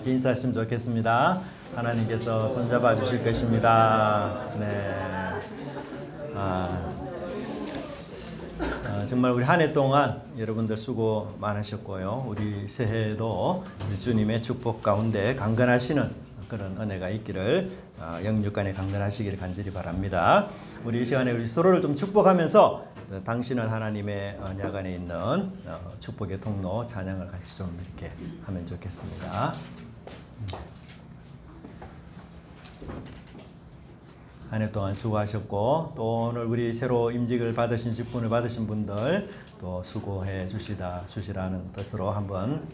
같이 인사하시면 좋겠습니다. 하나님께서 손잡아 주실 것입니다. 네. 정말 우리 한 해 동안 여러분들 수고 많으셨고요. 우리 새해에도 우리 주님의 축복 가운데 강건하시는 그런 은혜가 있기를 영육간에 강건하시기를 간절히 바랍니다. 우리 이 시간에 우리 서로를 좀 축복하면서 당신은 하나님의 언약 안에 있는 축복의 통로 찬양을 같이 좀 이렇게 하면 좋겠습니다. 한 해 동안 수고하셨고 또 오늘 우리 새로 임직을 받으신 직분을 받으신 분들 또 수고해 주시라는 뜻으로 한번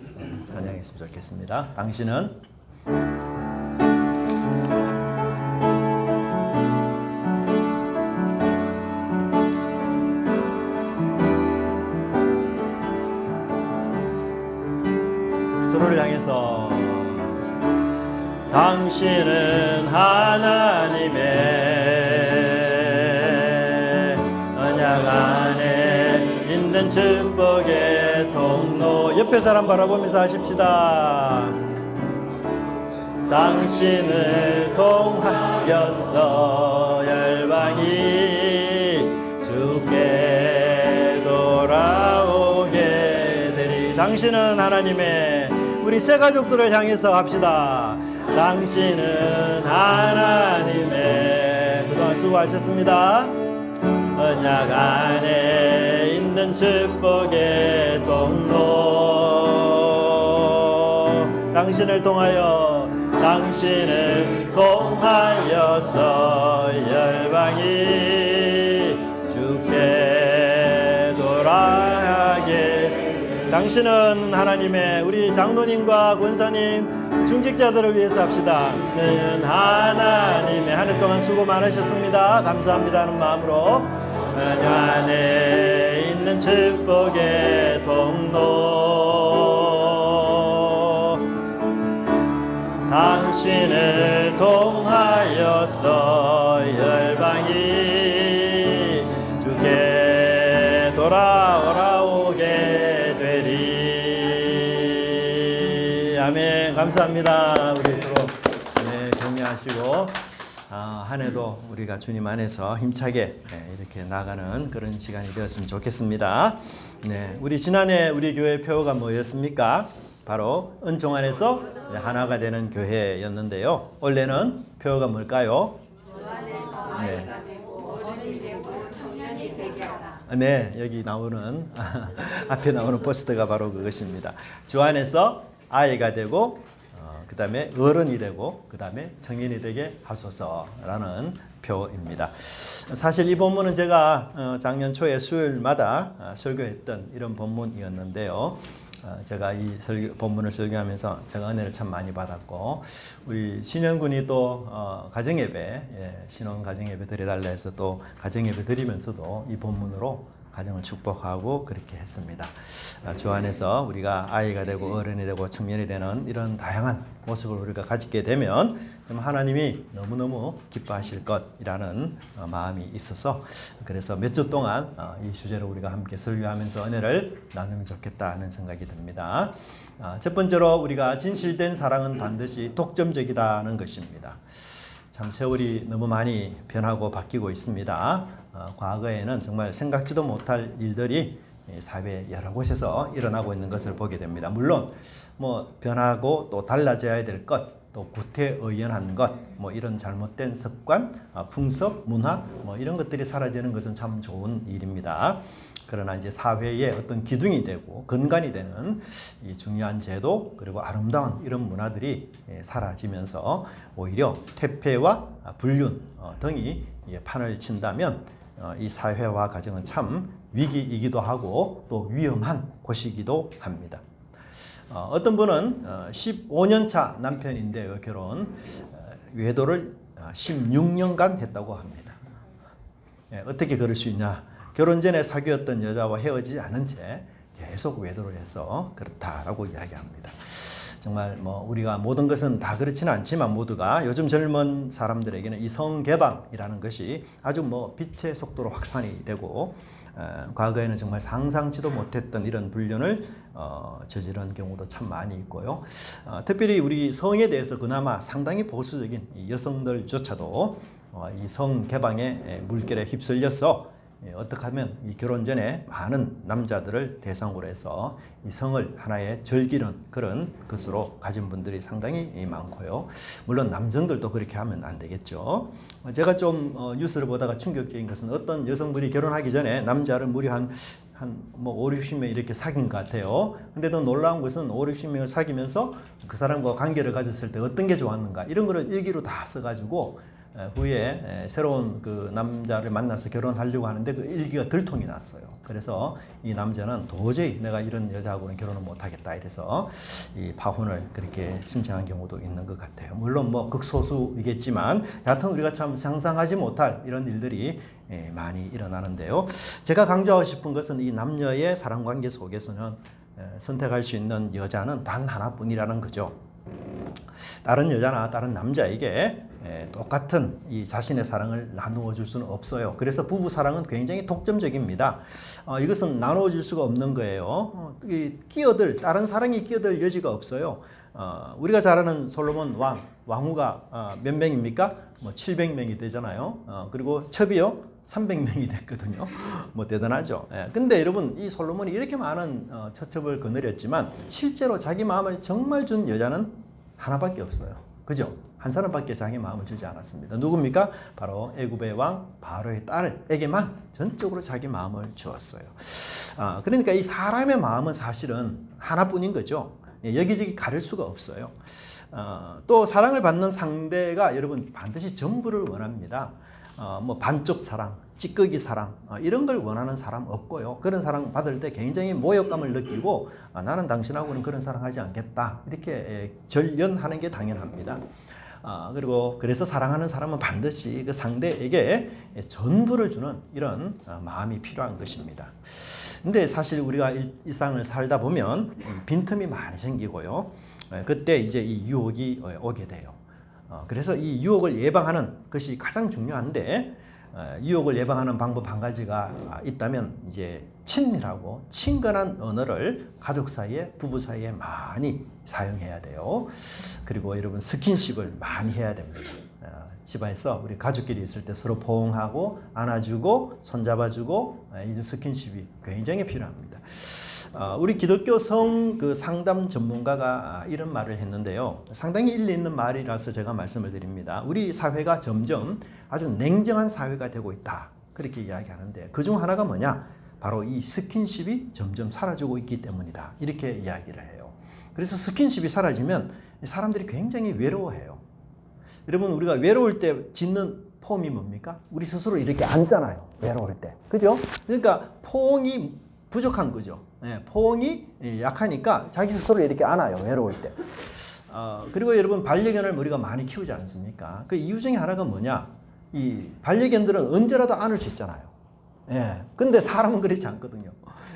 찬양했으면 좋겠습니다. 당신은 서로를 향해서 당신은 하나님의 언약 안에 있는 축복의 통로. 옆에 사람 바라보면서 하십시다. 당신을 통하여서 열방이 주께 돌아오게 되리. 당신은 하나님의, 우리 새 가족들을 향해서 합시다. 당신은 하나님의, 그동안 수고하셨습니다. 언약 안에 있는 축복의 통로. 당신을 통하여서 열방이 주께 돌아가게. 당신은 하나님의, 우리 장로님과 권사님 중직자들을 위해서 합시다. 하나님의, 한 해 동안 수고 많으셨습니다. 감사합니다 하는 마음으로 언약 안에 있는 축복의 통로. 당신을 통하여서 열방이 주께 돌아오게 되리. 아멘. 감사합니다. 우리 서로 격려하시고 한 해도 우리가 주님 안에서 힘차게 이렇게 나가는 그런 시간이 되었으면 좋겠습니다. 네, 우리 지난해 우리 교회 표어가 뭐였습니까? 바로 은총 안에서 하나가 되는 교회였는데요. 원래는 표어가 뭘까요? 주 안에서 아이가 되고 어른이 되고 청년이 되게 하라. 네, 여기 나오는 앞에 나오는 포스터가 바로 그것입니다. 주 안에서 아이가 되고 그 다음에 어른이 되고 그 다음에 청년이 되게 하소서라는 표입니다. 사실 이 본문은 제가 작년 초에 수요일마다 설교했던 이런 본문이었는데요. 제가 이 본문을 설교하면서 제가 은혜를 참 많이 받았고, 우리 신현군이 또 가정예배, 신혼 가정예배 드려달라 해서 또 가정예배 드리면서도 이 본문으로 가정을 축복하고 그렇게 했습니다. 주 안에서 우리가 아이가 되고 어른이 되고 청년이 되는 이런 다양한 모습을 우리가 가지게 되면 좀 하나님이 너무너무 기뻐하실 것이라는 마음이 있어서, 그래서 몇 주 동안 이 주제로 우리가 함께 설교하면서 은혜를 나누면 좋겠다 하는 생각이 듭니다. 첫 번째로 우리가 진실된 사랑은 반드시 독점적이다는 것입니다. 참 세월이 너무 많이 변하고 바뀌고 있습니다. 과거에는 정말 생각지도 못할 일들이 사회 여러 곳에서 일어나고 있는 것을 보게 됩니다. 물론 뭐 변하고 또 달라져야 될 것, 또 구태의연한 것, 뭐 이런 잘못된 습관, 풍습, 문화, 뭐 이런 것들이 사라지는 것은 참 좋은 일입니다. 그러나 이제 사회의 어떤 기둥이 되고 근간이 되는 이 중요한 제도 그리고 아름다운 이런 문화들이 사라지면서 오히려 퇴폐와 불륜 등이 판을 친다면 이 사회와 가정은 참 위기이기도 하고 또 위험한 곳이기도 합니다. 어떤 분은 15년 차 남편인데요, 결혼 외도를 16년간 했다고 합니다. 어떻게 그럴 수 있냐? 결혼 전에 사귀었던 여자와 헤어지지 않은 채 계속 외도를 해서 그렇다라고 이야기합니다. 정말 뭐 우리가 모든 것은 다 그렇지는 않지만 모두가 요즘 젊은 사람들에게는 이 성개방이라는 것이 아주 뭐 빛의 속도로 확산이 되고 과거에는 정말 상상치도 못했던 이런 불륜을 저지른 경우도 참 많이 있고요. 특별히 우리 성에 대해서 그나마 상당히 보수적인 이 여성들조차도 이 성개방의 물결에 휩쓸려서 어떻게 하면 이 결혼 전에 많은 남자들을 대상으로 해서 이 성을 하나의 즐기는 그런 것으로 가진 분들이 상당히 많고요. 물론 남성들도 그렇게 하면 안 되겠죠. 제가 좀 뉴스를 보다가 충격적인 것은 어떤 여성분이 결혼하기 전에 남자를 무려 한 뭐 5, 60명 이렇게 사귄 것 같아요. 근데 더 놀라운 것은 5, 60명을 사귀면서 그 사람과 관계를 가졌을 때 어떤 게 좋았는가 이런 거를 일기로 다 써가지고 후에 새로운 그 남자를 만나서 결혼하려고 하는데 그 일기가 들통이 났어요. 그래서 이 남자는 도저히 내가 이런 여자하고는 결혼을 못하겠다 이래서 이 파혼을 그렇게 신청한 경우도 있는 것 같아요. 물론 뭐 극소수이겠지만 여하튼 우리가 참 상상하지 못할 이런 일들이 많이 일어나는데요. 제가 강조하고 싶은 것은 이 남녀의 사랑관계 속에서는 선택할 수 있는 여자는 단 하나뿐이라는 거죠. 다른 여자나 다른 남자에게 똑같은 이 자신의 사랑을 나누어 줄 수는 없어요. 그래서 부부 사랑은 굉장히 독점적입니다. 이것은 나누어 줄 수가 없는 거예요. 다른 사랑이 끼어들 여지가 없어요. 우리가 잘 아는 솔로몬 왕후가 몇 명입니까? 뭐 700명이 되잖아요. 그리고 첩이요 300명이 됐거든요. 뭐 대단하죠. 근데 여러분 이 솔로몬이 이렇게 많은 처첩을 거느렸지만 실제로 자기 마음을 정말 준 여자는 하나밖에 없어요. 그죠? 한 사람밖에 자기 마음을 주지 않았습니다. 누굽니까? 바로 애굽의 왕 바로의 딸에게만 전적으로 자기 마음을 주었어요. 그러니까 이 사람의 마음은 사실은 하나뿐인 거죠. 여기저기 가릴 수가 없어요. 또 사랑을 받는 상대가 여러분 반드시 전부를 원합니다. 뭐 반쪽 사랑, 찌꺼기 사랑 이런 걸 원하는 사람 없고요. 그런 사랑 받을 때 굉장히 모욕감을 느끼고 나는 당신하고는 그런 사랑하지 않겠다 이렇게 절연하는 게 당연합니다. 그리고 그래서 사랑하는 사람은 반드시 그 상대에게 전부를 주는 이런 마음이 필요한 것입니다. 근데 사실 우리가 일상을 살다 보면 빈틈이 많이 생기고요. 그때 이제 이 유혹이 오게 돼요. 그래서 이 유혹을 예방하는 것이 가장 중요한데 유혹을 예방하는 방법 한 가지가 있다면 이제 친밀하고 친근한 언어를 가족 사이에 부부 사이에 많이 사용해야 돼요. 그리고 여러분 스킨십을 많이 해야 됩니다. 집안에서 우리 가족끼리 있을 때 서로 포옹하고 안아주고 손잡아주고 이 스킨십이 굉장히 필요합니다. 우리 기독교 그 상담 전문가가 이런 말을 했는데요. 상당히 일리 있는 말이라서 제가 말씀을 드립니다. 우리 사회가 점점 아주 냉정한 사회가 되고 있다. 그렇게 이야기하는데 그중 하나가 뭐냐? 바로 이 스킨십이 점점 사라지고 있기 때문이다. 이렇게 이야기를 해요. 그래서 스킨십이 사라지면 사람들이 굉장히 외로워해요. 여러분 우리가 외로울 때 짓는 폼이 뭡니까? 우리 스스로 이렇게 앉잖아요. 외로울 때. 그죠? 그러니까 포옹이 부족한 거죠. 포옹이 약하니까 자기 스스로 이렇게 안아요. 외로울 때. 그리고 여러분 반려견을 우리가 많이 키우지 않습니까? 그 이유 중에 하나가 뭐냐? 이 반려견들은 언제라도 안을 수 있잖아요. 근데 사람은 그렇지 않거든요.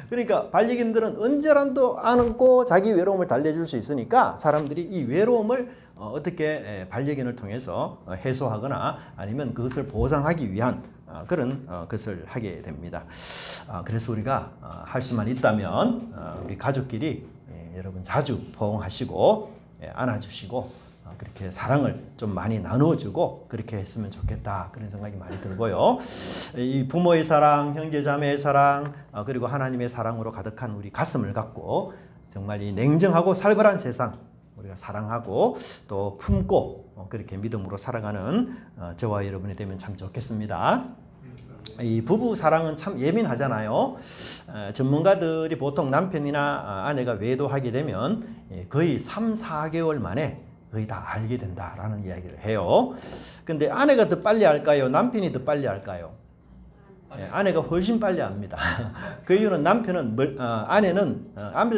그러니까 반려견들은 언제라도 안고 자기 외로움을 달래줄 수 있으니까 사람들이 이 외로움을 어떻게 반려견을 통해서 해소하거나 아니면 그것을 보상하기 위한 그런 것을 하게 됩니다. 그래서 우리가 할 수만 있다면 우리 가족끼리 여러분 자주 포옹하시고 안아주시고 그렇게 사랑을 좀 많이 나눠주고 그렇게 했으면 좋겠다 그런 생각이 많이 들고요. 이 부모의 사랑, 형제 자매의 사랑 그리고 하나님의 사랑으로 가득한 우리 가슴을 갖고 정말 이 냉정하고 살벌한 세상 우리가 사랑하고 또 품고 그렇게 믿음으로 살아가는 저와 여러분이 되면 참 좋겠습니다. 이 부부 사랑은 참 예민하잖아요. 전문가들이 보통 남편이나 아내가 외도하게 되면 거의 3, 4개월 만에 거의 다 알게 된다라는 이야기를 해요. 근데 아내가 더 빨리 알까요? 남편이 더 빨리 알까요? 아내가 훨씬 빨리 압니다. 그 이유는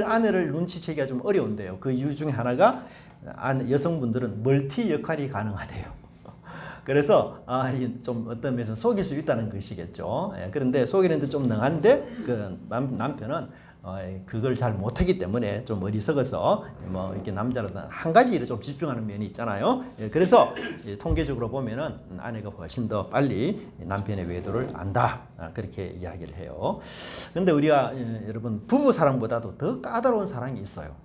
아내를 눈치채기가 좀 어려운데요. 그 이유 중에 하나가 여성분들은 멀티 역할이 가능하대요. 그래서 좀 어떤 면에서 속일 수 있다는 것이겠죠. 그런데 속이는데 좀 능한데 그 남편은 그걸 잘 못하기 때문에 좀 어리석어서 뭐 이렇게 남자라든 한 가지 일에 좀 집중하는 면이 있잖아요. 그래서 통계적으로 보면은 아내가 훨씬 더 빨리 남편의 외도를 안다. 그렇게 이야기를 해요. 그런데 우리가 여러분 부부 사랑보다도 더 까다로운 사랑이 있어요.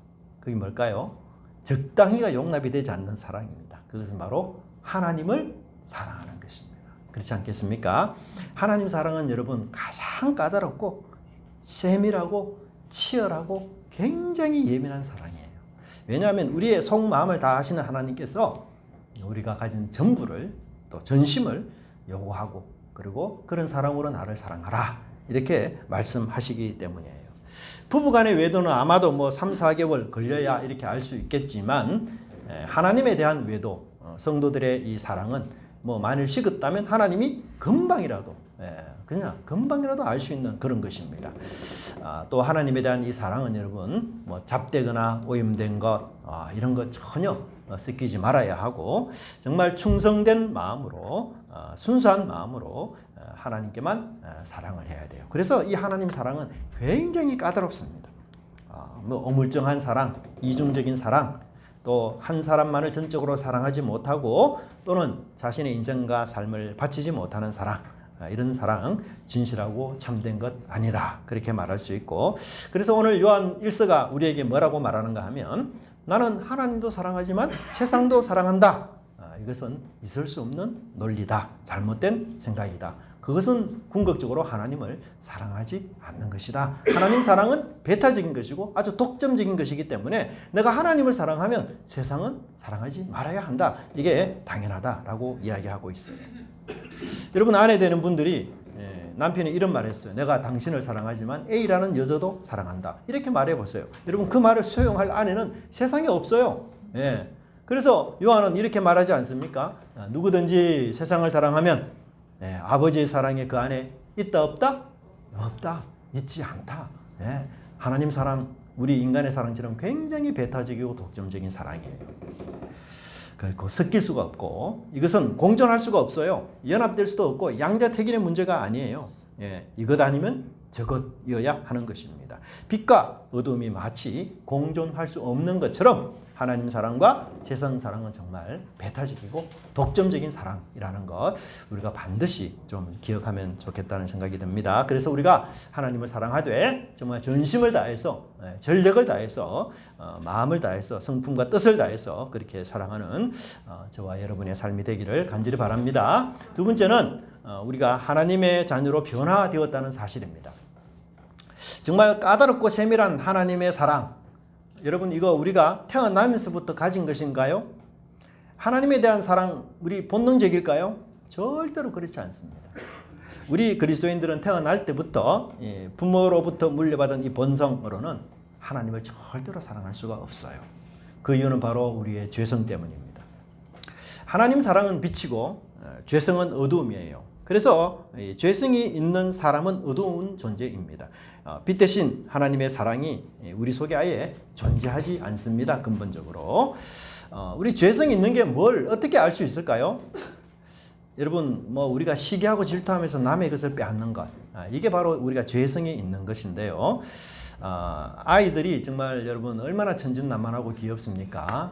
그게 뭘까요? 적당히가 용납이 되지 않는 사랑입니다. 그것은 바로 하나님을 사랑하는 것입니다. 그렇지 않겠습니까? 하나님 사랑은 여러분 가장 까다롭고 세밀하고 치열하고 굉장히 예민한 사랑이에요. 왜냐하면 우리의 속마음을 다 아시는 하나님께서 우리가 가진 전부를 또 전심을 요구하고 그리고 그런 사랑으로 나를 사랑하라 이렇게 말씀하시기 때문이에요. 부부간의 외도는 아마도 뭐 3, 4개월 걸려야 이렇게 알 수 있겠지만 하나님에 대한 외도, 성도들의 이 사랑은 뭐 만일 식었다면 하나님이 금방이라도 그냥 금방이라도 알 수 있는 그런 것입니다. 또 하나님에 대한 이 사랑은 여러분 뭐 잡되거나 오염된 것 이런 것 전혀 섞이지 말아야 하고 정말 충성된 마음으로 순수한 마음으로 하나님께만 사랑을 해야 돼요. 그래서 이 하나님 사랑은 굉장히 까다롭습니다. 뭐 어물쩡한 사랑, 이중적인 사랑, 또 한 사람만을 전적으로 사랑하지 못하고 또는 자신의 인생과 삶을 바치지 못하는 사랑, 이런 사랑 진실하고 참된 것 아니다 그렇게 말할 수 있고 그래서 오늘 요한 1서가 우리에게 뭐라고 말하는가 하면 나는 하나님도 사랑하지만 세상도 사랑한다. 이것은 있을 수 없는 논리다. 잘못된 생각이다. 그것은 궁극적으로 하나님을 사랑하지 않는 것이다. 하나님 사랑은 배타적인 것이고 아주 독점적인 것이기 때문에 내가 하나님을 사랑하면 세상은 사랑하지 말아야 한다. 이게 당연하다라고 이야기하고 있어요. 여러분 아내 되는 분들이 남편이 이런 말을 했어요. 내가 당신을 사랑하지만 A라는 여자도 사랑한다. 이렇게 말해보세요. 여러분 그 말을 수용할 아내는 세상에 없어요. 그래서 요한은 이렇게 말하지 않습니까? 누구든지 세상을 사랑하면 아버지의 사랑이 그 안에 있다 없다? 없다. 있지 않다. 하나님 사랑, 우리 인간의 사랑처럼 굉장히 배타적이고 독점적인 사랑이에요. 결코 섞일 수가 없고 이것은 공존할 수가 없어요. 연합될 수도 없고 양자택일의 문제가 아니에요. 이것 아니면 저것이어야 하는 것입니다. 빛과 어둠이 마치 공존할 수 없는 것처럼 하나님 사랑과 세상 사랑은 정말 배타적이고 독점적인 사랑이라는 것 우리가 반드시 좀 기억하면 좋겠다는 생각이 듭니다. 그래서 우리가 하나님을 사랑하되 정말 전심을 다해서 전력을 다해서 마음을 다해서 성품과 뜻을 다해서 그렇게 사랑하는 저와 여러분의 삶이 되기를 간절히 바랍니다. 두 번째는 우리가 하나님의 자녀로 변화되었다는 사실입니다. 정말 까다롭고 세밀한 하나님의 사랑 여러분 이거 우리가 태어나면서부터 가진 것인가요? 하나님에 대한 사랑 우리 본능적일까요? 절대로 그렇지 않습니다. 우리 그리스도인들은 태어날 때부터 부모로부터 물려받은 이 본성으로는 하나님을 절대로 사랑할 수가 없어요. 그 이유는 바로 우리의 죄성 때문입니다. 하나님 사랑은 빛이고 죄성은 어두움이에요. 그래서 죄성이 있는 사람은 어두운 존재입니다. 빛 대신 하나님의 사랑이 우리 속에 아예 존재하지 않습니다. 근본적으로. 우리 죄성이 있는 게 뭘 어떻게 알 수 있을까요? 여러분 뭐 우리가 시기하고 질투하면서 남의 것을 빼앗는 것 이게 바로 우리가 죄성이 있는 것인데요. 아이들이 정말 여러분 얼마나 천진난만하고 귀엽습니까?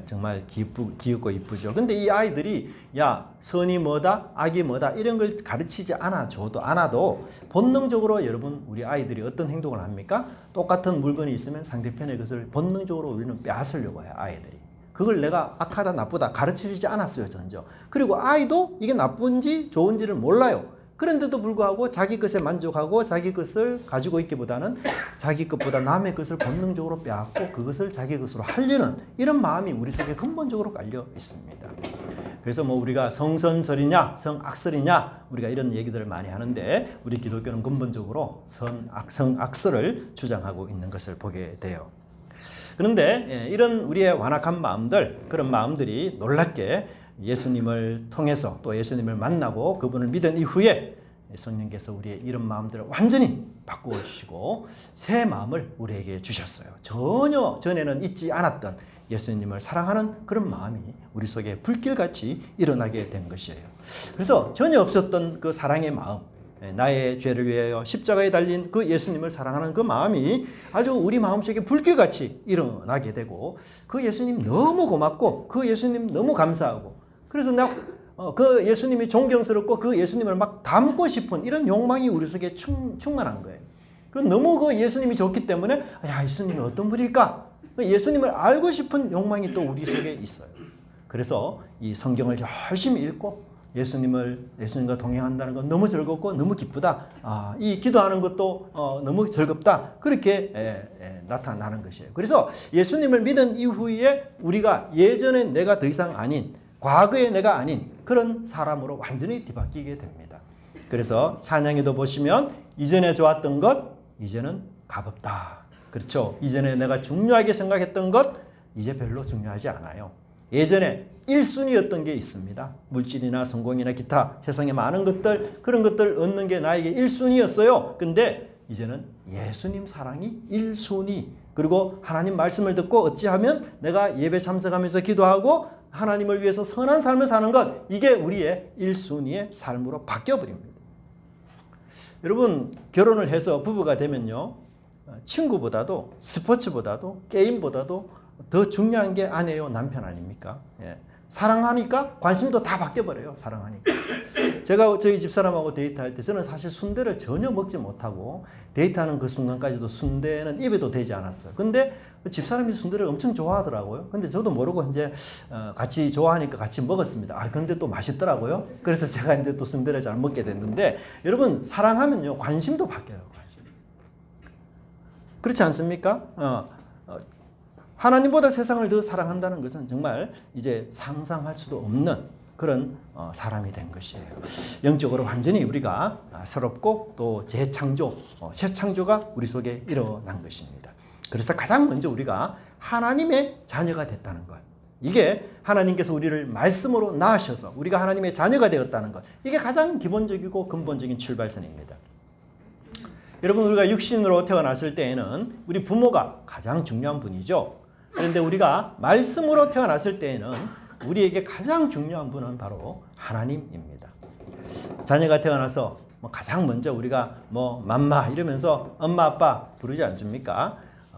정말 귀엽고 이쁘죠. 근데 이 아이들이 야 선이 뭐다 악이 뭐다 이런 걸 가르치지 않아도 본능적으로 여러분 우리 아이들이 어떤 행동을 합니까? 똑같은 물건이 있으면 상대편의 것을 본능적으로 우리는 빼앗으려고 해요. 아이들이. 그걸 내가 악하다 나쁘다 가르쳐주지 않았어요. 전혀. 그리고 아이도 이게 나쁜지 좋은지를 몰라요. 그런데도 불구하고 자기 것에 만족하고 자기 것을 가지고 있기보다는 자기 것보다 남의 것을 본능적으로 빼앗고 그것을 자기 것으로 하려는 이런 마음이 우리 속에 근본적으로 깔려 있습니다. 그래서 뭐 우리가 성선설이냐 성악설이냐 우리가 이런 얘기들을 많이 하는데 우리 기독교는 근본적으로 성악설을 주장하고 있는 것을 보게 돼요. 그런데 이런 우리의 완악한 마음들 그런 마음들이 놀랍게 예수님을 통해서 또 예수님을 만나고 그분을 믿은 이후에 성령께서 우리의 이런 마음들을 완전히 바꾸어 주시고 새 마음을 우리에게 주셨어요. 전혀 전에는 있지 않았던 예수님을 사랑하는 그런 마음이 우리 속에 불길같이 일어나게 된 것이에요. 그래서 전혀 없었던 그 사랑의 마음 나의 죄를 위하여 십자가에 달린 그 예수님을 사랑하는 그 마음이 아주 우리 마음속에 불길같이 일어나게 되고 그 예수님 너무 고맙고 그 예수님 너무 감사하고 그래서 그 예수님이 존경스럽고 그 예수님을 막 닮고 싶은 이런 욕망이 우리 속에 충만한 거예요. 너무 그 예수님이 좋기 때문에 야, 예수님은 어떤 분일까? 예수님을 알고 싶은 욕망이 또 우리 속에 있어요. 그래서 이 성경을 열심히 읽고 예수님과 동행한다는 건 너무 즐겁고 너무 기쁘다. 이 기도하는 것도 너무 즐겁다. 그렇게 나타나는 것이에요. 그래서 예수님을 믿은 이후에 우리가 예전에 내가 더 이상 아닌 과거의 내가 아닌 그런 사람으로 완전히 뒤바뀌게 됩니다. 그래서 찬양에도 보시면 이전에 좋았던 것 이제는 값없다. 그렇죠. 이전에 내가 중요하게 생각했던 것 이제 별로 중요하지 않아요. 예전에 1순위였던 게 있습니다. 물질이나 성공이나 기타 세상의 많은 것들 그런 것들 얻는 게 나에게 1순위였어요. 근데 이제는 예수님 사랑이 1순위 그리고 하나님 말씀을 듣고 어찌하면 내가 예배 참석하면서 기도하고 하나님을 위해서 선한 삶을 사는 것 이게 우리의 1순위의 삶으로 바뀌어버립니다. 여러분 결혼을 해서 부부가 되면요. 친구보다도 스포츠보다도 게임보다도 더 중요한 게 아내요 남편 아닙니까? 예. 사랑하니까 관심도 다 바뀌어버려요. 사랑하니까. 제가 저희 집사람하고 데이트할 때 저는 사실 순대를 전혀 먹지 못하고 데이트하는 그 순간까지도 순대는 입에도 대지 않았어요. 근데 집사람이 순대를 엄청 좋아하더라고요. 근데 저도 모르고 이제 같이 좋아하니까 같이 먹었습니다. 근데 또 맛있더라고요. 그래서 제가 이제 또 순대를 잘 먹게 됐는데 여러분 사랑하면요 관심도 바뀌어요. 관심. 그렇지 않습니까? 하나님보다 세상을 더 사랑한다는 것은 정말 이제 상상할 수도 없는 그런 사람이 된 것이에요. 영적으로 완전히 우리가 새롭고 또 재창조, 새 창조가 우리 속에 일어난 것입니다. 그래서 가장 먼저 우리가 하나님의 자녀가 됐다는 것. 이게 하나님께서 우리를 말씀으로 낳으셔서 우리가 하나님의 자녀가 되었다는 것. 이게 가장 기본적이고 근본적인 출발선입니다. 여러분 우리가 육신으로 태어났을 때에는 우리 부모가 가장 중요한 분이죠. 그런데 우리가 말씀으로 태어났을 때에는 우리에게 가장 중요한 분은 바로 하나님입니다. 자녀가 태어나서 가장 먼저 우리가 맘마 이러면서 엄마 아빠 부르지 않습니까?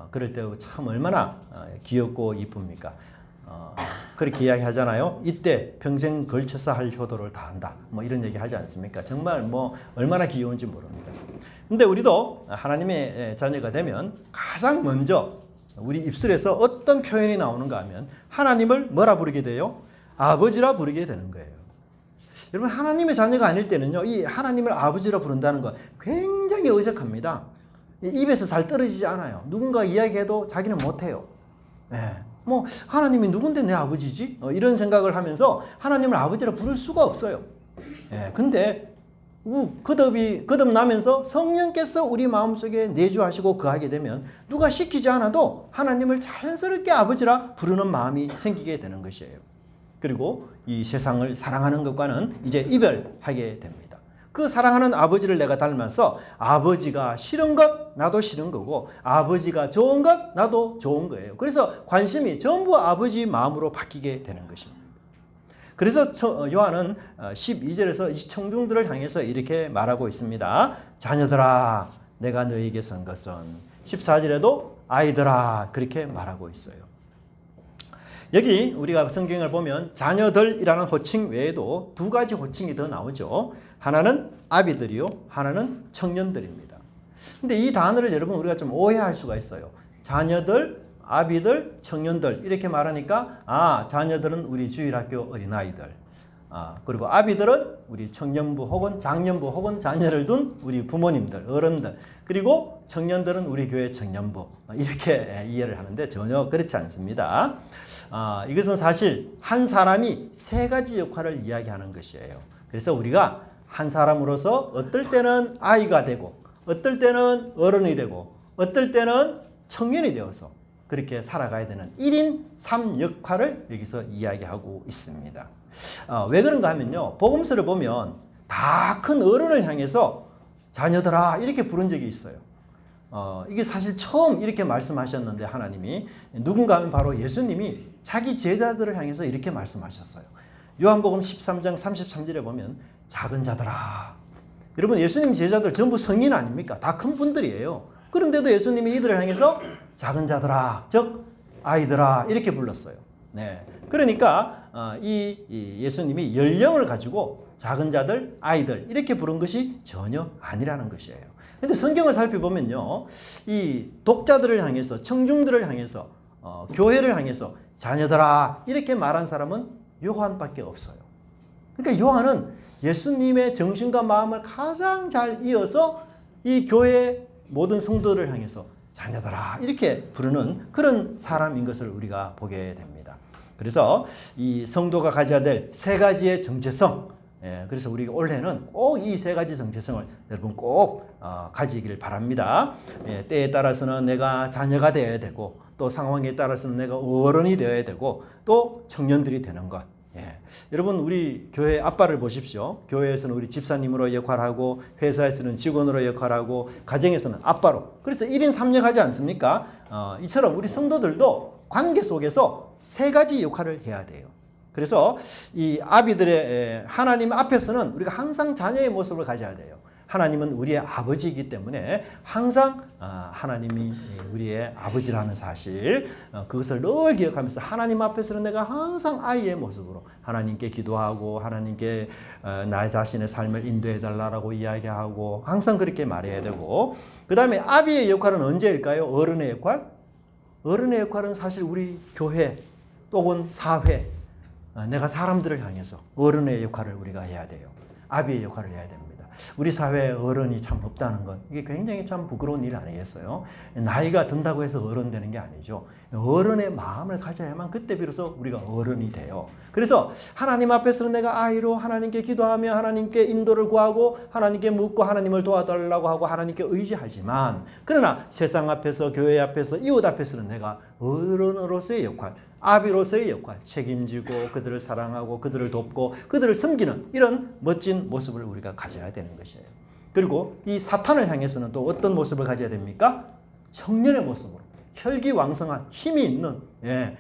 그럴 때 참 얼마나 귀엽고 이쁩니까? 그렇게 이야기하잖아요. 이때 평생 걸쳐서 할 효도를 다한다. 이런 얘기 하지 않습니까? 정말 얼마나 귀여운지 모릅니다. 근데 우리도 하나님의 자녀가 되면 가장 먼저 우리 입술에서 어떤 표현이 나오는가 하면 하나님을 뭐라 부르게 돼요? 아버지라 부르게 되는 거예요. 여러분 하나님의 자녀가 아닐 때는요. 이 하나님을 아버지라 부른다는 거 굉장히 어색합니다. 입에서 잘 떨어지지 않아요. 누군가 이야기해도 자기는 못해요. 하나님이 누군데 내 아버지지? 이런 생각을 하면서 하나님을 아버지라 부를 수가 없어요. 근데 거듭나면서 성령께서 우리 마음속에 내주하시고 거하게 되면 누가 시키지 않아도 하나님을 자연스럽게 아버지라 부르는 마음이 생기게 되는 것이에요. 그리고 이 세상을 사랑하는 것과는 이제 이별하게 됩니다. 그 사랑하는 아버지를 내가 닮아서 아버지가 싫은 것 나도 싫은 거고 아버지가 좋은 것 나도 좋은 거예요. 그래서 관심이 전부 아버지 마음으로 바뀌게 되는 것입니다. 그래서 요한은 12절에서 이 청중들을 향해서 이렇게 말하고 있습니다. 자녀들아 내가 너에게 선 것은 14절에도 아이들아 그렇게 말하고 있어요. 여기 우리가 성경을 보면 자녀들이라는 호칭 외에도 두 가지 호칭이 더 나오죠. 하나는 아비들이요. 하나는 청년들입니다. 근데 이 단어를 여러분 우리가 좀 오해할 수가 있어요. 자녀들 아비들, 청년들 이렇게 말하니까 자녀들은 우리 주일학교 어린아이들 그리고 아비들은 우리 청년부 혹은 장년부 혹은 자녀를 둔 우리 부모님들, 어른들 그리고 청년들은 우리 교회 청년부 이렇게 이해를 하는데 전혀 그렇지 않습니다. 이것은 사실 한 사람이 세 가지 역할을 이야기하는 것이에요. 그래서 우리가 한 사람으로서 어떨 때는 아이가 되고 어떨 때는 어른이 되고 어떨 때는 청년이 되어서 그렇게 살아가야 되는 1인 3역할을 여기서 이야기하고 있습니다. 왜 그런가 하면요. 복음서를 보면 다 큰 어른을 향해서 자녀들아 이렇게 부른 적이 있어요. 이게 사실 처음 이렇게 말씀하셨는데 하나님이 누군가 하면 바로 예수님이 자기 제자들을 향해서 이렇게 말씀하셨어요. 요한복음 13장 33절에 보면 작은 자들아 여러분 예수님 제자들 전부 성인 아닙니까? 다 큰 분들이에요. 그런데도 예수님이 이들을 향해서 작은 자들아, 즉 아이들아 이렇게 불렀어요. 네. 그러니까 이 예수님이 연령을 가지고 작은 자들, 아이들 이렇게 부른 것이 전혀 아니라는 것이에요. 그런데 성경을 살펴보면요, 이 독자들을 향해서, 청중들을 향해서, 교회를 향해서 자녀들아 이렇게 말한 사람은 요한밖에 없어요. 그러니까 요한은 예수님의 정신과 마음을 가장 잘 이어서 이 교회 모든 성도들을 향해서 자녀들아 이렇게 부르는 그런 사람인 것을 우리가 보게 됩니다. 그래서 이 성도가 가져야 될 세 가지의 정체성, 그래서 우리가 올해는 꼭 이 세 가지 정체성을 여러분 꼭 가지기를 바랍니다. 때에 따라서는 내가 자녀가 되어야 되고, 또 상황에 따라서는 내가 어른이 되어야 되고, 또 청년들이 되는 것. 여러분 우리 교회 아빠를 보십시오. 교회에서는 우리 집사님으로 역할하고, 회사에서는 직원으로 역할하고, 가정에서는 아빠로. 그래서 1인 3역하지 않습니까? 이처럼 우리 성도들도 관계 속에서 세 가지 역할을 해야 돼요. 그래서 이 아비들의 하나님 앞에서는 우리가 항상 자녀의 모습을 가져야 돼요. 하나님은 우리의 아버지이기 때문에 항상 하나님이 우리의 아버지라는 사실, 그것을 늘 기억하면서 하나님 앞에서는 내가 항상 아이의 모습으로 하나님께 기도하고, 하나님께 나 자신의 삶을 인도해 달라고 이야기하고, 항상 그렇게 말해야 되고, 그 다음에 아비의 역할은 언제일까요? 어른의 역할? 어른의 역할은 사실 우리 교회 또는 사회, 내가 사람들을 향해서 어른의 역할을 우리가 해야 돼요. 아비의 역할을 해야 됩니다. 우리 사회에 어른이 참 없다는 것, 이게 굉장히 참 부끄러운 일 아니겠어요? 나이가 든다고 해서 어른 되는 게 아니죠. 어른의 마음을 가져야만 그때 비로소 우리가 어른이 돼요. 그래서 하나님 앞에서는 내가 아이로 하나님께 기도하며 하나님께 인도를 구하고, 하나님께 묻고 하나님을 도와달라고 하고 하나님께 의지하지만, 그러나 세상 앞에서, 교회 앞에서, 이웃 앞에서는 내가 어른으로서의 역할, 아비로서의 역할, 책임지고 그들을 사랑하고 그들을 돕고 그들을 섬기는 이런 멋진 모습을 우리가 가져야 되는 것이에요. 그리고 이 사탄을 향해서는 또 어떤 모습을 가져야 됩니까? 청년의 모습으로, 혈기왕성한 힘이 있는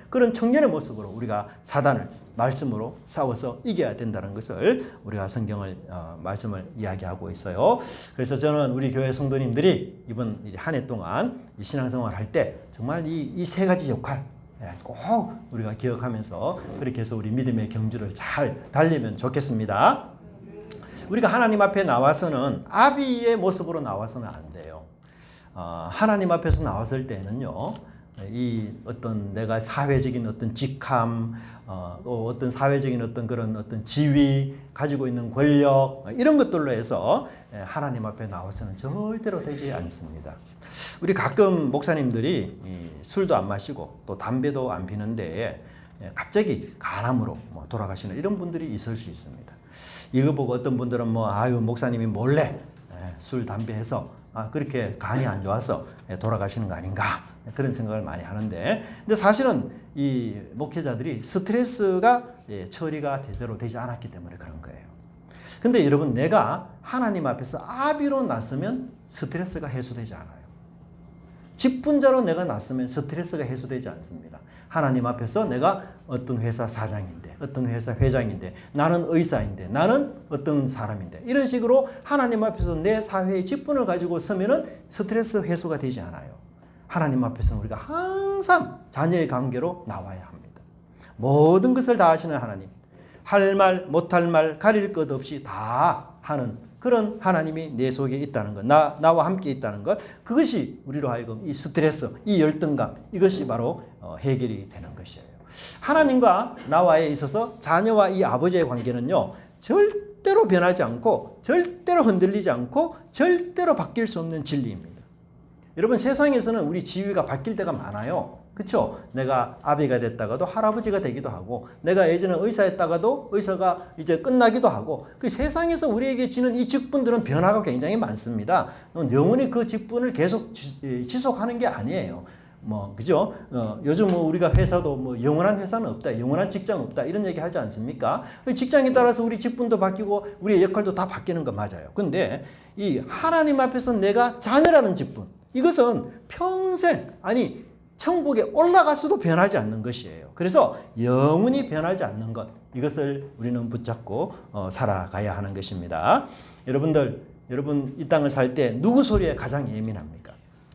그런 청년의 모습으로 우리가 사단을 말씀으로 싸워서 이겨야 된다는 것을 우리가 성경을 말씀을 이야기하고 있어요. 그래서 저는 우리 교회 성도님들이 이번 한 해 동안 이 신앙생활 할 때 정말 이 세 가지 역할 꼭 우리가 기억하면서 그렇게 해서 우리 믿음의 경주를 잘 달리면 좋겠습니다. 우리가 하나님 앞에 나와서는 아비의 모습으로 나와서는 안 돼요. 하나님 앞에서 나왔을 때는요, 이 어떤 내가 사회적인 어떤 직함, 또 어떤 사회적인 어떤 그런 어떤 지위, 가지고 있는 권력, 이런 것들로 해서 하나님 앞에 나와서는 절대로 되지 않습니다. 우리 가끔 목사님들이 술도 안 마시고 또 담배도 안 피는데 갑자기 간암으로 돌아가시는 이런 분들이 있을 수 있습니다. 이거 보고 어떤 분들은 아유 목사님이 몰래 술 담배 해서 그렇게 간이 안 좋아서 돌아가시는 거 아닌가, 그런 생각을 많이 하는데, 근데 사실은 이 목회자들이 스트레스가 처리가 제대로 되지 않았기 때문에 그런 거예요. 근데 여러분, 내가 하나님 앞에서 아비로 났으면 스트레스가 해소되지 않아요. 직분자로 내가 났으면 스트레스가 해소되지 않습니다. 하나님 앞에서 내가 어떤 회사 사장인데, 어떤 회사 회장인데, 나는 의사인데, 나는 어떤 사람인데, 이런 식으로 하나님 앞에서 내 사회의 직분을 가지고 서면은 스트레스 해소가 되지 않아요. 하나님 앞에서는 우리가 항상 자녀의 관계로 나와야 합니다. 모든 것을 다 하시는 하나님, 할 말, 못할 말, 가릴 것 없이 다 하는 그런 하나님이 내 속에 있다는 것, 나와 함께 있다는 것, 그것이 우리로 하여금 이 스트레스, 이 열등감, 이것이 바로 해결이 되는 것이에요. 하나님과 나와에 있어서 자녀와 이 아버지의 관계는요, 절대로 변하지 않고, 절대로 흔들리지 않고, 절대로 바뀔 수 없는 진리입니다. 여러분, 세상에서는 우리 지위가 바뀔 때가 많아요. 그렇죠? 내가 아비가 됐다가도 할아버지가 되기도 하고, 내가 예전에 의사였다가도 의사가 이제 끝나기도 하고, 그 세상에서 우리에게 지는 이 직분들은 변화가 굉장히 많습니다. 영원히 그 직분을 계속 지속하는 게 아니에요. 그죠? 요즘 우리가 회사도 영원한 회사는 없다, 영원한 직장 없다, 이런 얘기 하지 않습니까? 직장에 따라서 우리 직분도 바뀌고, 우리의 역할도 다 바뀌는 거 맞아요. 근데 이 하나님 앞에서 내가 자녀라는 직분, 이것은 평생, 아니, 천국에 올라가서도 변하지 않는 것이에요. 그래서 영원히 변하지 않는 것, 이것을 우리는 붙잡고 살아가야 하는 것입니다. 여러분들, 여러분 이 땅을 살 때 누구 소리에 가장 예민합니까?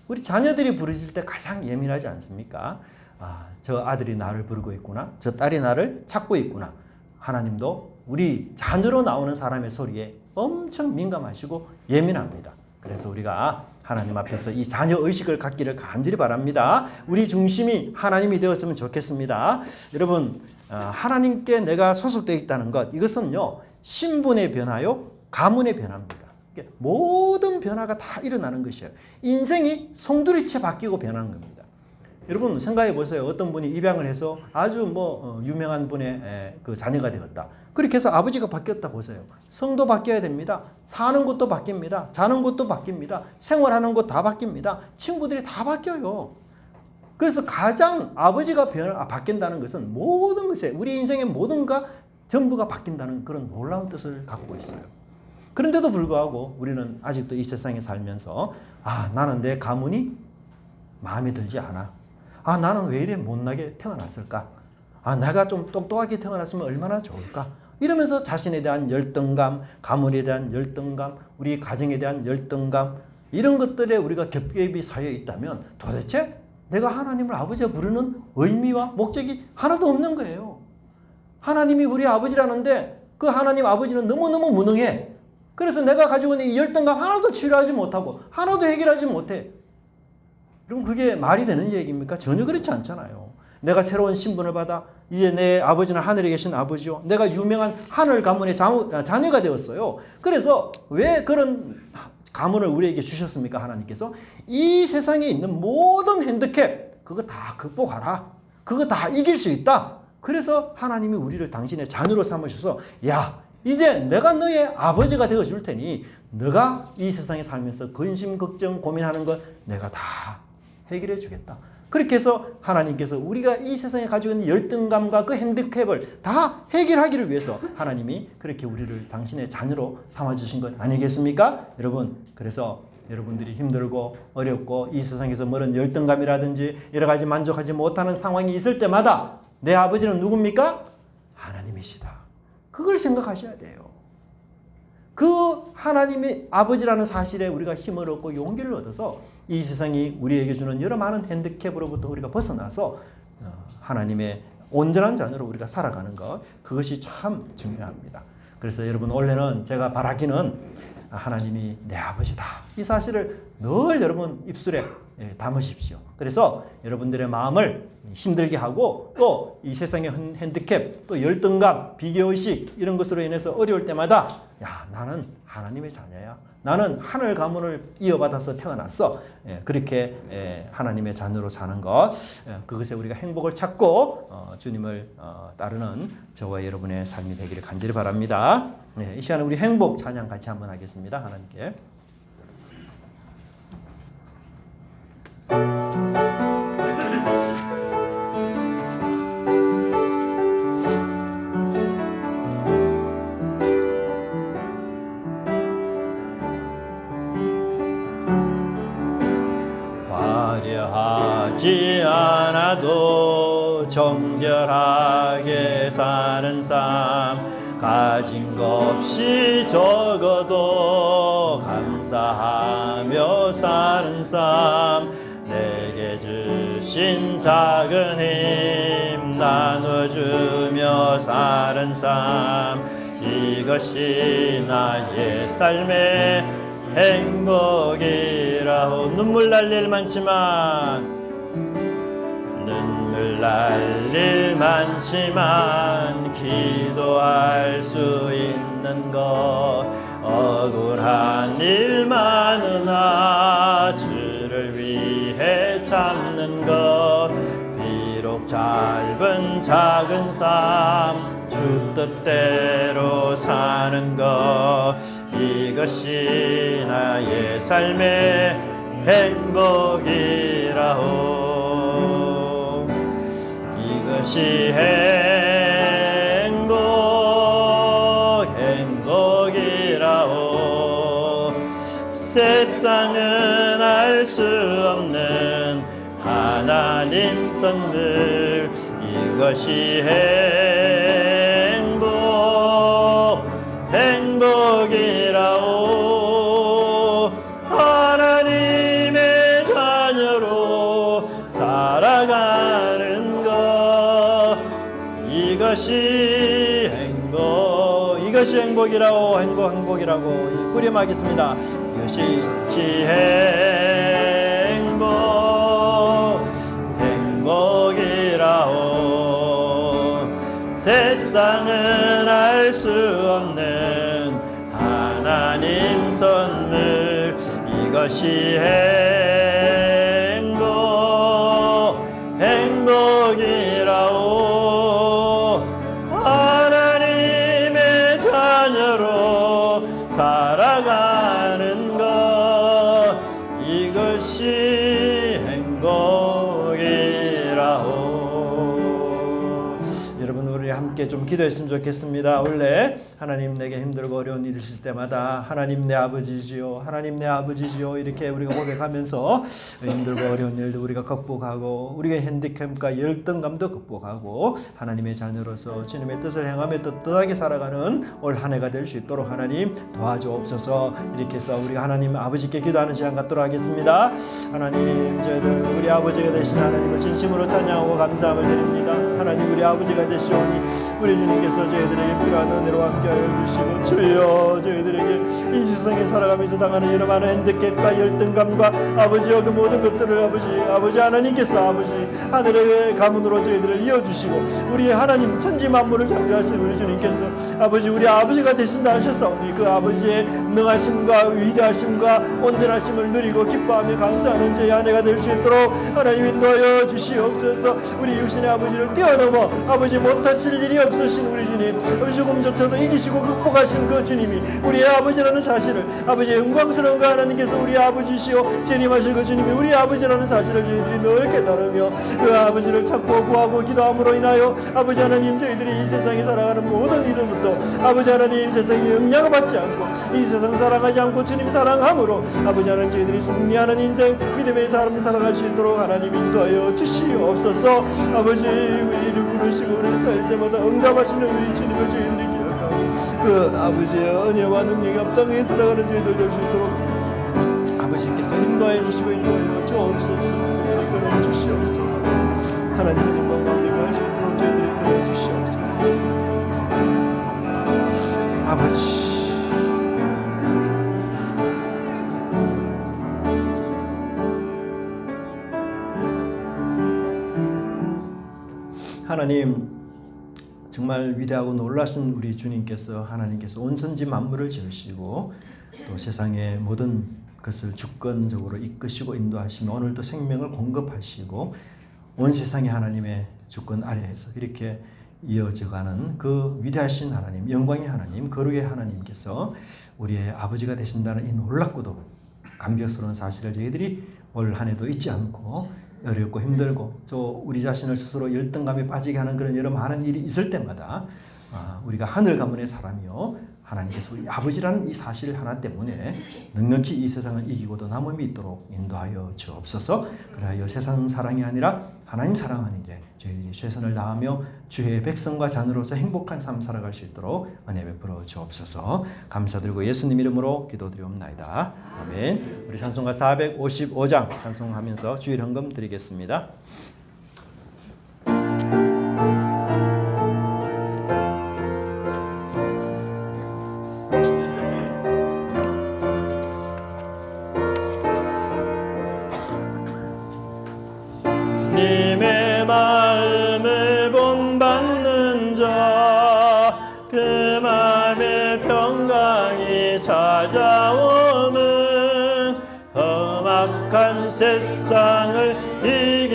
우리 자녀들이 부르실 때 가장 예민하지 않습니까? 아, 저 아들이 나를 부르고 있구나. 저 딸이 나를 찾고 있구나. 하나님도 우리 자녀로 나오는 사람의 소리에 엄청 민감하시고 예민합니다. 그래서 우리가 하나님 앞에서 이 자녀 의식을 갖기를 간절히 바랍니다. 우리 중심이 하나님이 되었으면 좋겠습니다. 여러분, 하나님께 내가 소속되어 있다는 것, 이것은요 신분의 변화요 가문의 변화입니다. 모든 변화가 다 일어나는 것이에요. 인생이 송두리째 바뀌고 변하는 겁니다. 여러분 생각해 보세요. 어떤 분이 입양을 해서 아주 유명한 분의 그 자녀가 되었다. 그렇게 해서 아버지가 바뀌었다 보세요. 성도 바뀌어야 됩니다. 사는 곳도 바뀝니다. 자는 곳도 바뀝니다. 생활하는 곳 다 바뀝니다. 친구들이 다 바뀌어요. 그래서 가장 아버지가 바뀐다는 것은 모든 것에 우리 인생의 모든가 전부가 바뀐다는 그런 놀라운 뜻을 갖고 있어요. 그런데도 불구하고 우리는 아직도 이 세상에 살면서 나는 내 가문이 마음에 들지 않아. 나는 왜 이래 못나게 태어났을까? 내가 좀 똑똑하게 태어났으면 얼마나 좋을까? 이러면서 자신에 대한 열등감, 가문에 대한 열등감, 우리 가정에 대한 열등감 이런 것들에 우리가 겹겹이 쌓여 있다면 도대체 내가 하나님을 아버지가 부르는 의미와 목적이 하나도 없는 거예요. 하나님이 우리 아버지라는데 그 하나님 아버지는 너무너무 무능해. 그래서 내가 가지고 있는 이 열등감 하나도 치료하지 못하고 하나도 해결하지 못해. 그럼 그게 말이 되는 얘기입니까? 전혀 그렇지 않잖아요. 내가 새로운 신분을 받아 이제 내 아버지는 하늘에 계신 아버지요. 내가 유명한 하늘 가문의 자녀가 되었어요. 그래서 왜 그런 가문을 우리에게 주셨습니까? 하나님께서 이 세상에 있는 모든 핸디캡 그거 다 극복하라. 그거 다 이길 수 있다. 그래서 하나님이 우리를 당신의 자녀로 삼으셔서 이제 내가 너의 아버지가 되어줄 테니 너가 이 세상에 살면서 근심, 걱정, 고민하는 것 내가 다 해결해 주겠다. 그렇게 해서 하나님께서 우리가 이 세상에 가지고 있는 열등감과 그 핸디캡을 다 해결하기를 위해서 하나님이 그렇게 우리를 당신의 자녀로 삼아주신 것 아니겠습니까? 여러분, 그래서 여러분들이 힘들고 어렵고 이 세상에서 그런 열등감이라든지 여러 가지 만족하지 못하는 상황이 있을 때마다 내 아버지는 누굽니까? 하나님이시다. 그걸 생각하셔야 돼요. 그 하나님의 아버지라는 사실에 우리가 힘을 얻고 용기를 얻어서 이 세상이 우리에게 주는 여러 많은 핸디캡으로부터 우리가 벗어나서 하나님의 온전한 자녀로 우리가 살아가는 것, 그것이 참 중요합니다. 그래서 여러분 올해는 제가 바라기는 하나님이 내 아버지다. 이 사실을 늘 여러분 입술에 담으십시오. 그래서 여러분들의 마음을 힘들게 하고 또 이 세상의 핸디캡, 또 열등감, 비교의식 이런 것으로 인해서 어려울 때마다 나는 하나님의 자녀야. 나는 하늘 가문을 이어받아서 태어났어. 그렇게 하나님의 자녀로 사는 것, 그것에 우리가 행복을 찾고 주님을 따르는 저와 여러분의 삶이 되기를 간절히 바랍니다. 이 시간에 우리 행복 찬양 같이 한번 하겠습니다. 하나님께. 화려하지 않아도 정결하게 사는 삶, 가진 것 없이 적어도 감사하며 사는 삶, 내게 주신 작은 힘 나눠주며 사는 삶, 이것이 나의 삶의 행복이라오. 눈물 날 일 많지만 기도할 수 있는 것, 억울한 일 많으나 주를 위해 참는 것, 비록 짧은 작은 삶 주 뜻대로 사는 것, 이것이 나의 삶의 행복이라오. 이것이 행복이라오. 세상은 알 수 없는 하나님 선물, 이것이 행복이라오. 행복, 이것이 행복이라고, 행복이라고 후렴하겠습니다. 이것이 행복이라고. 세상은 알 수 없는 하나님 선물, 이것이 행복이라오. 하나님의 자녀로 살아가는 것, 이것이 행복이라오. 여러분, 우리 함께 좀 기도했으면 좋겠습니다. 원래 하나님 내게 힘들고 어려운 일 있을 때마다 하나님 내 아버지지요, 하나님 내 아버지지요, 이렇게 우리가 고백하면서 힘들고 어려운 일도 우리가 극복하고 우리의 핸디캡과 열등감도 극복하고 하나님의 자녀로서 주님의 뜻을 행하며 떳떳하게 살아가는 올 한 해가 될 수 있도록 하나님 도와주옵소서. 이렇게 해서 우리가 하나님 아버지께 기도하는 시간 갖도록 하겠습니다. 하나님, 저희들 우리 아버지가 되신 하나님을 진심으로 찬양하고 감사함을 드립니다. 하나님, 우리 아버지가 되시오니 우리 주님께서 저희들에게 필요한 은혜로 함께하여 주시고, 주여 저희들에게 이 세상에 살아가면서 당하는 여러 많은 핸디캡과 열등감과 아버지와 그 모든 것들을 아버지 하나님께서 아버지 하늘의 가문으로 저희들을 이어주시고, 우리 하나님 천지 만물을 창조하신 우리 주님께서 아버지 우리 아버지가 되신다 하셨사오니 그 아버지의 능하심과 위대하심과 온전하심을 누리고 기뻐하며 감사하는 저희 한 해가 될 수 있도록 하나님 인도하여 주시옵소서. 우리 육신의 아버지를 뛰어넘어 아버지 못하실 일이 없으신 우리 주님, 죽음조차도 이기시고 극복하신 그 주님이 우리의 아버지라는 사실을, 아버지의 영광스러운 그 하나님께서 우리 아버지시오 재림하실 그 주님이 우리 아버지라는 사실을 저희들이 늘 깨달으며 그 아버지를 찾고 구하고 기도함으로 인하여 아버지 하나님, 저희들이 이 세상에 살아가는 모든 이들부터 아버지 하나님 세상에 영향을 받지 않고 이 세상 사랑하지 않고 주님 사랑함으로 아버지 하나님 저희들이 승리하는 인생, 믿음의 삶을 살아갈 수 있도록 하나님 인도하여 주시옵소서. 아버지, 우리를 부르시고 우리를 살 때마다 응답하시는 우리 주님을 저희들이 기억하고 그 아버지의 은혜와 능력이 합당하게 살아가는 저희들 될 수 있도록 아버지께서 인도하여 주시고 인도하여 주옵소서. 저희를 끌어 주시옵소서. 하나님의 영광 가운데 갈 수 있도록 저희들을 끌어 주시옵소서. 아버지, 하나님, 정말 위대하고 놀라신 우리 주님께서, 하나님께서 온 천지 만물을 지으시고 또 세상의 모든 것을 주권적으로 이끄시고 인도하시며 오늘도 생명을 공급하시고 온 세상이 하나님의 주권 아래에서 이렇게 이어져가는 그 위대하신 하나님, 영광의 하나님, 거룩의 하나님께서 우리의 아버지가 되신다는 이 놀랍고도 감격스러운 사실을 저희들이 올 한 해도 잊지 않고 어렵고 힘들고 또 우리 자신을 스스로 열등감에 빠지게 하는 그런 여러 많은 일이 있을 때마다 우리가 하늘 가문의 사람이요 하나님께서 우리 아버지라는 이 사실 하나 때문에 넉넉히 이 세상을 이기고도 남음이 있도록 인도하여 주옵소서. 그리하여 세상 사랑이 아니라 하나님 사랑하는 일에 저희들이 최선을 다하며 주의 백성과 자녀로서 행복한 삶 살아갈 수 있도록 은혜 베풀어 주옵소서. 감사드리고 예수님 이름으로 기도드리옵나이다. 아멘. 우리 찬송가 455장 찬송하면서 주일 헌금 드리겠습니다. 님의 마음을 본받는 자, 그 마음의 평강이 찾아오면 험악한 세상을 이기